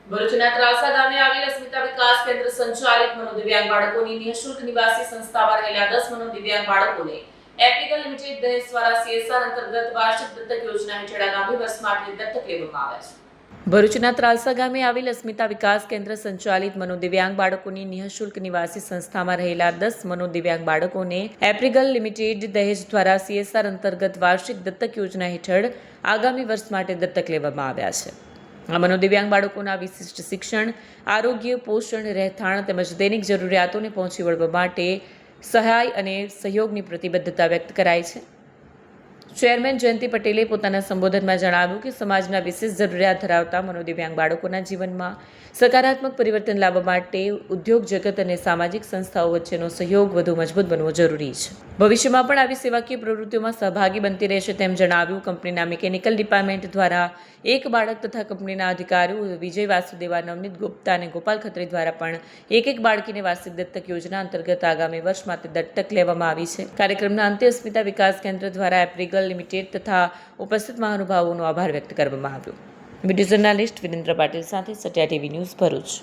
ભરૂચના ત્રાસા ગામે આવેલ અસ્મિતા વિકાસ કેન્દ્ર સંચાલિત મનોદિવ્યાંગ બાળકોની નિઃશુલ્ક નિવાસી સંસ્થામાં રહેલા 10 મનોદિવ્યાંગ બાળકોને એપ્રિકલ લિમિટેડ દહેજ દ્વારા CSR અંતર્ગત વાર્ષિક દત્તક યોજના હેઠળ આગામી વર્ષ માટે દત્તક લેવામાં આવ્યા છે। ભરૂચના ત્રાલસા ગામે આવેલ અસ્મિતા વિકાસ કેન્દ્ર સંચાલિત મનોદિવ્યાંગ બાળકોની નિઃશુલ્ક નિવાસી સંસ્થામાં રહેલા 10 મનોદિવ્યાંગ બાળકોને એપ્રિકલ લિમિટેડ દહેજ દ્વારા CSR અંતર્ગત વાર્ષિક દત્તક યોજના હેઠળ આગામી વર્ષ માટે દત્તક લેવામાં આવ્યા છે। આ મનોદિવ્યાંગ બાળકોના વિશિષ્ટ શિક્ષણ, આરોગ્ય, પોષણ, રહેઠાણ તેમજ દૈનિક જરૂરિયાતોને પહોંચી વળવા માટે સહાય અને સહયોગની પ્રતિબદ્ધતા વ્યક્ત કરાઈ છે। ચેરમેન જયંતિ પટેલે પોતાના સંબોધનમાં જણાવ્યું કે સમાજના વિશેષ જરૂરિયાત ધરાવતા મનોદિવ્યાંગ બાળકોના જીવનમાં સકારાત્મક પરિવર્તન લાવવા માટે ઉદ્યોગ જગત અને સામાજિક સંસ્થાઓ વચ્ચેનો સહયોગ વધુ મજબૂત બનવો જરૂરી છે। ભવિષ્યમાં પણ આવી સેવાકીય પ્રવૃત્તિઓમાં સહભાગી બનતી રહેશે તેમ જણાવ્યું। કંપનીના મિકેનિકલ ડિપાર્ટમેન્ટ દ્વારા એક બાળક તથા કંપનીના અધિકારીઓ વિજય વાસુદેવા, નવનીત ગુપ્તા અને ગોપાલ ખત્રી દ્વારા પણ એક બાળકીને વાર્ષિક દત્તક યોજના અંતર્ગત આગામી વર્ષ માટે દત્તક લેવામાં આવી છે। કાર્યક્રમના અંતે અસ્મિતા વિકાસ કેન્દ્ર દ્વારા એપ્રિકલ લિમિટેડ તથા ઉપસ્થિત મહાનુભાવોનો આભાર વ્યક્ત કરવામાં આવ્યો। વિડીયો જર્નાલિસ્ટ વિરેન્દ્ર પાટીલ સાથે સત્યા ટીવી ન્યૂઝ ભરૂચ।